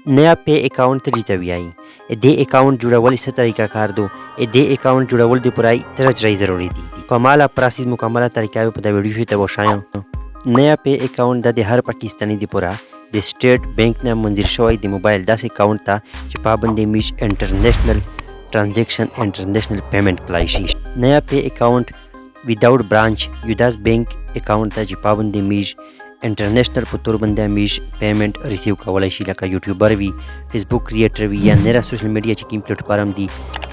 نیاپے اکاؤنٹ ته جته ویایي دې اکاؤنٹ جوړول څه طریقه کار دو دې اکاؤنٹ جوړول د پورای ترجرای ضروری دي کماله پروسس مکمله طریقه په د ویډیو ته وشایم نیاپے اکاؤنٹ د هر پاکستانی دی پورا د سټیټ بانک نه منظور شوی د موبایل داسې اکاؤنٹ ته چې پابندي میش انټرنیشنل ټرانزیکشن انټرنیشنل پیمنٹ کولای شي نیاپے اکاؤنٹ وداوت برانچ یو داس بانک اکاؤنٹ ته چې پابندي میش انټرنیشنل په تور باندې میش پیمنٹ ریسیو کولای شي لکه یوټیوبر وي فیسبوک کریټر وي یا نره سوشل میډیا چې کوم پلیټ فارم دي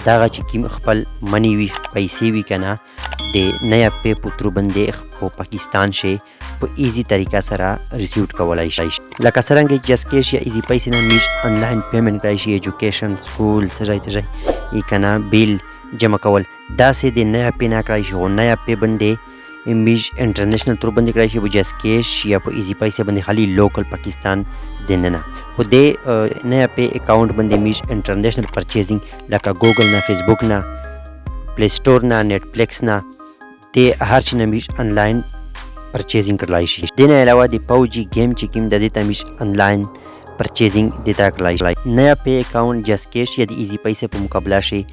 دا چې کوم خپل منی وي پیسې وي کنه د نیاپے په تور باندې په پاکستان شي په ایزی طریقه سره ریسیو کولای شي لکه څنګه جس کیش یا ایزی پیسې نه میش انلاین پیمنٹ کولای شي ایجوکیشن سکول تجای ای کنه بیل جمع کول دا سه د نیاپے نه کولای شي نیاپے باندې میش انټرنیشنل تور باندې کولای شي په جس کیش یا په ایزی پیسې باندې خالی لوکل پاکستان دننه خو د نیاپے اکاؤنٹ باندې میش انټرنیشنل پرچیزینګ لکه ګوګل نه فیسبوک نه پلی سٹور نه نیټفلکس نه د هر چی نه میش انلاین پرچیزینګ کولای شي د نه علاوه د پوجي گیم چې کوم د دې ته میش انلاین پرچیزینګ دیتا کولای شي نیاپے اکاؤنٹ جس کیش یا د ایزی پیسې په مقابله شي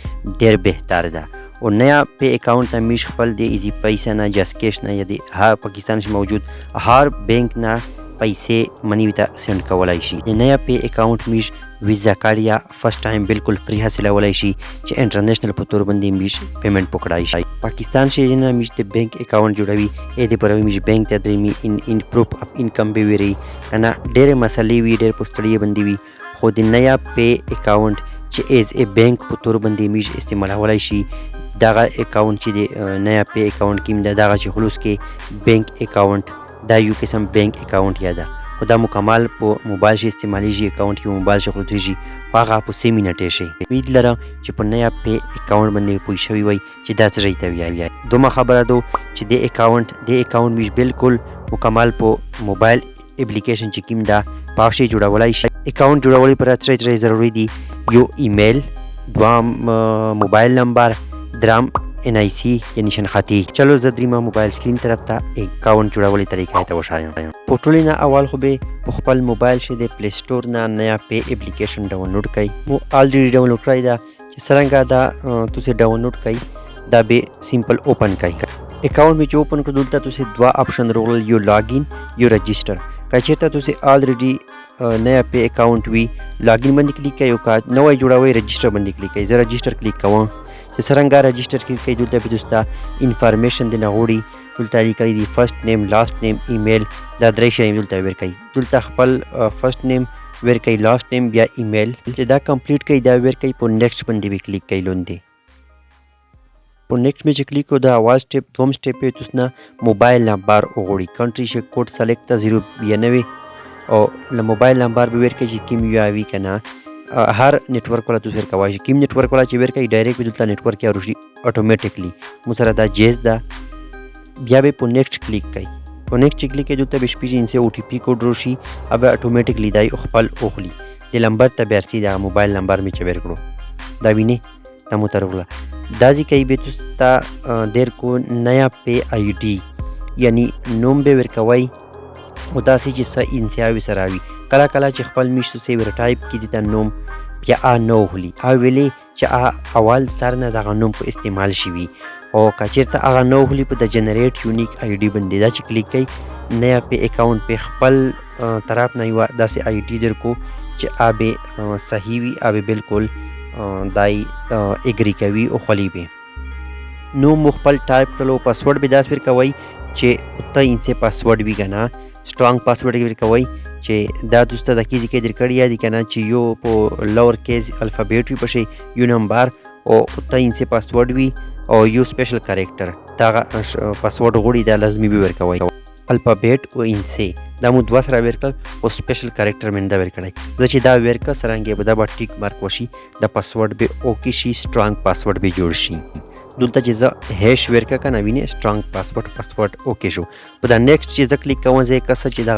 ډیر بهتر ده او نیاپے اکاؤنٹ ته میش خپل د ایزی پیسې نه جس کیش نه یا د هر پاکستان کې موجود هر بانک نه پیسې منی ته سند کولای شي د نیاپے اکاؤنٹ میش ویزا کارت یا فرست ټایم بالکل فری حاصلولای شي چې انټرنیشنل په تور باندې میش پیمنٹ پکړای شي پاکستان شي نه میش د بانک اکاؤنٹ جوړوي اې د پروي میش بانک ته درې ان پروف اف انکم به وری کنه ډېر مسلې وی ډېر پوسټړی باندې وی خو د نیاپے اکاؤنٹ چې ایز ا بانک په تور باندې میش استعمالولای شي دغه اکاؤنٹ چې د نیاپے اکاؤنٹ کې دغه چې خلوص کې بانک اکاؤنٹ دا یو قسم بانک اکاؤنٹ یا ده خو دا مکمل په موبایل شي استعمالیږي اکاؤنٹ کې موبایل شي خودیږي هغه په 3 منټه شي امید لرم چې په نیاپے اکاؤنٹ باندې پوه شوي وي چې دا څه ریته ویایي دومره خبره ده چې د اکاؤنٹ میش بالکل مکمل په موبایل اپلیکیشن چې کوم دا پاشي جوړولای شي اکاؤنٹ جوړولو پر اترې ضروری دي یو ایمیل دوام موبایل نمبر درام NIC یا نشان خطی چلو زدریما موبایل سکرین طرف ته اکاؤنٹ جوړولې طریقې ته وشایم په ټولې نه اول خو به په خپل موبایل شي د پلی سٹور نه نیاپے اپلیکیشن ډاونلوډ کړئ مو الریډي ډاونلوډ کړی دا چې څنګه دا تاسو ډاونلوډ کړئ دا به سمپل اوپن کړئ اکاؤنٹ می چې اوپن کړو دلته تاسو دوا آپشن رول یو لاګین یو رجسٹر کچېرته تاسو الریډي نیاپے اکاؤنٹ وی لاګین باندې کلیک کړئ او کا نوې جوړوي رجسٹر باندې کلیک کړئ زه رجسٹر کلیک کوم چې څنګه رجسٹر کړئ دلته به تاسو انفارمیشن د نغوړي دلته لیکلي دي فرست نیم لاست نیم ایمیل دا درې شی دلته ورکړئ دلته خپل فرست نیم ورکړئ لاست نیم بیا ایمیل دا کمپلیټ کړئ دا ورکړئ په نیکسټ باندې به کلیک کړئ لاندې په نیکسټ می چې کلیک کو دا اول سټپ دوم سټپ په تاسو موبایل نمبر وګورئ کنټری شي کوډ سلیکټ 092 او له موبایل نمبر به ورکړئ چې کوم یو وی کنه هر نیټورک ولا تاسو ورکوای شي کوم نیټورک ولا چې ورکړئ ډایرکټ دلته نیټورک یا روشي اتوماتیکلی مو سره دا جیز دا بیا به په نیکسټ کلیک کړئ په نیکسټ کلیک کې دلته به شپږ انسه او ټي پی کوډ روشي اب اتوماتیکلی دای خپل اوخلی د نمبر ته برسي دا موبایل نمبر می چې ورکړو دا ویني ته مو ترغله دا ځکه به تاسو ته دیر کو نیاپے آی ډی یعنی نوم به ورکوي او دا سې چې س انسیاوي سراوي کله کله چې خپل میش څه ور ټایپ کړي د نوم بیا نو هلی او ویلي چې اول سر نه دغه نوم په استعمال شي وي او کچیرته هغه نو هلی په د جنریټ یونیک آی ډی باندې دا چې کلیک کړئ نیاپے اکاؤنٹ په خپل طرف نه یو داسې آی ډی درکو چې ابه صحیح وي ابه بالکل دای اګری کوي او خلی به نو مخبل ټایپ کړو پاسورډ به داس ور کوي چې اته انسه پاسورډ وی کنه سټرانګ پاسورډ ور کوي چې دا دوسته د کیږي کې درکړی یا دي کنه چې یو په لور کیز الفابیټ وي پشي یو نمبر او ته انسه پاسورډ وي او یو سپیشل کریکټر دا پاسورډ غوړي دا لازمي به ورکوي الفابیټ او انسه دا مو دوه سره ورکړل او سپیشل کریکټر من دا ورکړی زه چې دا ورکړ سرانګي به دا ټیک مارک وشي د پاسورډ به اوکې شي سټرانګ پاسورډ به جوړ شي دلته چې زه هیش ورکړه کنه ویني سټرانګ پاسورډ اوکې شو په دا نیکسټ چې زه کلیک کوم زه کس چې دا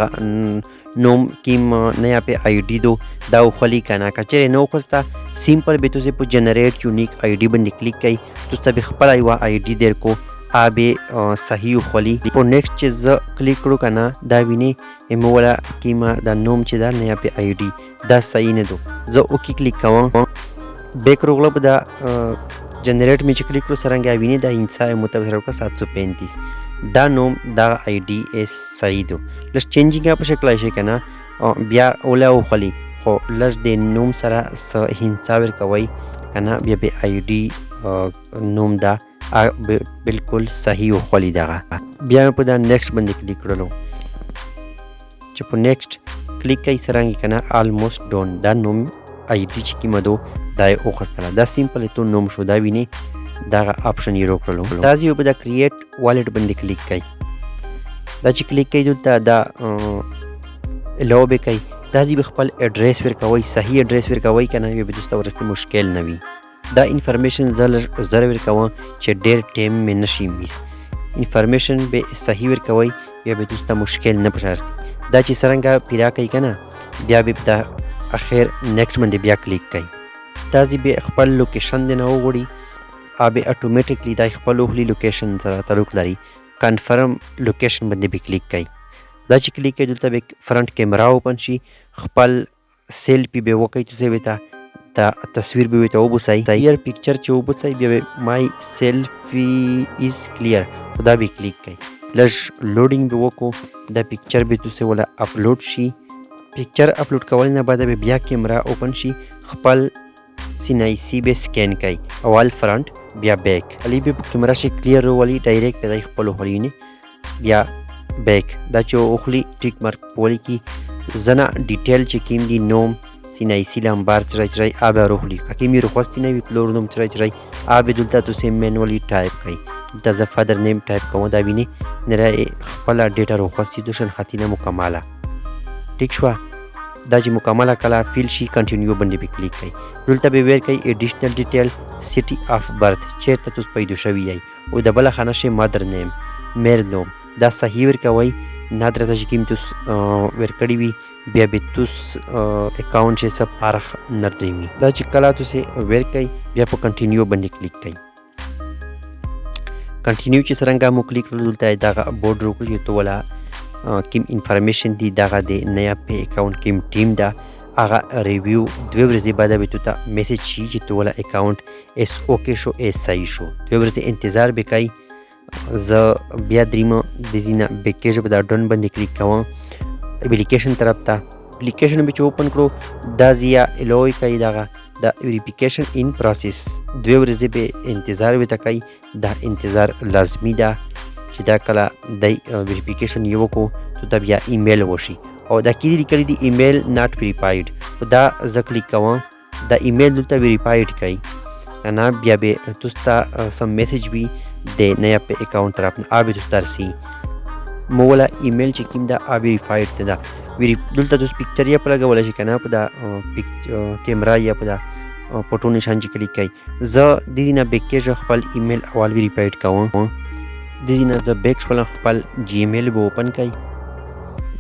نوم کیم نیاپے آی ډی دو دا خلی کنه کچره نو خوستا سیمپل به تاسو په جنریټ یونیک آی ډی باندې کلیک کړئ تاسو به خپل یو آی ډی در کو ابه صحیح خلی په نیکسټ چې زه کلیک کړو کنه دا ویني مو ولا کیما دا نوم چې دا نیاپې آی ډي دا صحیح نه دو. زه اوکې کلیک کوم، بیک روغله به دا جنریټ مې چې کلیک کړو څرنګه ویني دا انسا متوسره وکړه 735 دا نوم دا آی ډي اس صحیح دو. لږ چینجینګ په شکل شي که نه بیا اوله وخلي خو لږ د نوم سره څه هنسا ورکوئ که نه بیا به آی ډي نوم دا بالکل صحیح وخولي دغه. بیا مې په دا نیکسټ باندې کلیک کړلو چې په نیکسټ کلیک کوي څرنګه که نه آلموسټ ډون دا نوم آی ډي چې کومه دو دا یې وخوستله. دا سیمپل تو نوم شو دا ویني دغه آپشن یې روکړلو. دا ځي په دا کریټ والټ باندې کلیک کوي. دا چې کلیک کوي دلته دا الو به کوي دا ځي به خپل اډریس ورکوئ صحیح اډریس ورکوئ که نه بیا به دوسته ورسته مشکل نه وي. دا انفارمیشن زه ورکوم چې ډېر ټایم مې نشي میس. انفارمیشن به صحیح ورکوئ بیا به دوسته مشکل نه پشارتي. دا چې څرنګه پیرا کوي که نه بیا به دا اخر نیکسټ باندې بیا کلیک کوي. دا ځي به خپل لوکیشن دی نه وغواړي به اتومیټیکلی دا خپل وخلي لوکیشن سره تعلق لري. کنفرم لوکیشن باندې به کلیک کوي. دا چې کلیک کوي دلته به فرنٹ کیمرا اوپن شي خپل سیلفي به وکړئ تاسې به دا تصویر به ورته وبوسئ کلیر پکچر چې وبوسئ بیا به مای سیلفي از کلیر دا به کلیک کوئ. لږ لوډینګ به وکړو دا پکچر به تاسې وله اپلوډ شي. پکچر اپلوډ کولو نه بعد به بیا کیمرا اوپن شي خپل سینایسي به سکین کوي اول فرنٹ بیا بیک علی به کیمرا شي کلیر ولی ډایرکټ به دا خپل وخلي بیا بیک دا چې وخلي ټیک مارک پولی کی زنه ډیټیل چې کیم دی نوم سینایسي لمبار چرای آبه روخلی حکیمی رو خواستی نوی پلور نوم چرای آبه دلتا تو سی مینولی ٹائپ کئی دلتا زه فادر نیم ٹائپ کوم دا ویني نره خپل ډیټا رو خواستی دوشن خطینه مکمله ټیک شو. دا چې مکمله کله فیل شي کنټینیو باندې به کلیک کړئ. دلته به ویر کوي ایډیشنل ډیټیل سیټي اف برث چیرته تاسو پیدا شوي یئ او د بله خانه شي مادر نیم میر نوم دا صحیح ورکوئ. نادره ته چې کوم تاسو ورکړي وي بیا به تاسو اکاونټ چې څه فارغ نه درېمي. دا چې کله تاسو ویر کوئ بیا په کنټینیو باندې کلیک کړئ. کنټینیو چې څرنګه مو کلیک کړو دلته دغه بورډ روکړو چې تو ولا کوم انفارمیشن دی دغه د نیا پی اکاونټ کوم ټیم دا هغه ریویو 2 ورځې بعد به ته میسج شي چې تو ولا اکاونټ اس اوکے شو اس صحیح شو. 2 ورځې انتظار وکړئ. زه بیا دریمه د ځینه بیکیج په دا ډن باندې کلیک کوم اپلیکیشن طرف ته. اپلیکیشن به چې اوپن کړو دا زیا الوی کوي دغه دا ویریفیکیشن ان پروسس 2 ورځې به انتظار وته کوي. دا انتظار لازمی ده چې دا کله د ویریفیکیشن یو کو ته دا بیا ایمیل وشي او دا کې لیکلي دی ایمیل ناٹ ویریفاید دا زه کلیک کوم دا ایمیل دلته ویریفاید کوي انا بیا به تاسو ته سم میسج وي د نیا په اکاونټ طرف نه آبه تاسو ترسي مولا ایمیل چې کوم دا ویریفاید ده دلته تاسو پکچر یې په لګول شي کنه په دا کیمرا یا په دا پټو نشان چې کلیک کوي. زه د دې نه بیکیج خپل ایمیل اول ویریفاید کوم. د دې نه زه بیک شول خپل جی میل به اوپن کوي.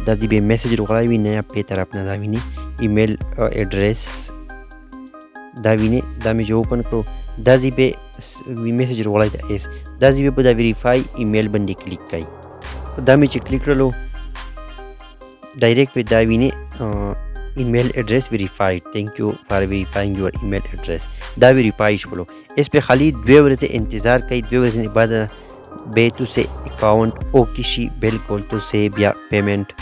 دا دې به میسج راغلی وي نیا په طرف نه دا ویني ایمیل ایډریس دا ویني دا مې جو اوپن کړو دا دې به میسج راغلی دا اس دا دې به دا ویریفای ایمیل باندې کلیک کوي. دا مې چې کلیک کړلو ډایرکټ به دا ویني email address verified thank you for verifying your email address دا ویریفای شولو. اس پہ خالی 2 ورځې انتظار کوي. 2 ورځې بعد به تاسو اکاونټ او کشي بالکل تاسو بیا پیمنٹ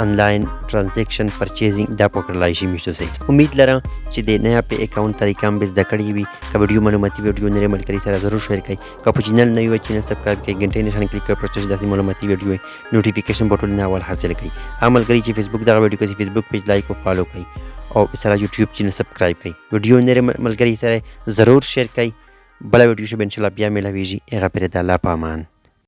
آنلاین ټرانزیکشن پرچیزینګ دا پکړلای شي میشو سه. امید لرم چې د نیا په اکاونټ طریقه هم زده کړی وي. که ویډیو معلوماتي ویډیو نه ملګری سره ضرور شیر کړئ. که په چینل نه یو چینل سبسکرایب کړئ غنټې نشان کلیک کړئ پرچیز داسې معلوماتي ویډیو نوټیفیکیشن بټن نه اول حاصل کړئ. عملګری چې فیسبوک دا ویډیو کې فیسبوک پیج لایک او فالو کړئ او سره یوټیوب چینل سبسکرایب کړئ. ویډیو نه ملګری سره ضرور شیر کړئ. بل ویډیو شو ان شاء الله بیا ملاویږي. هغه پر د الله په امان.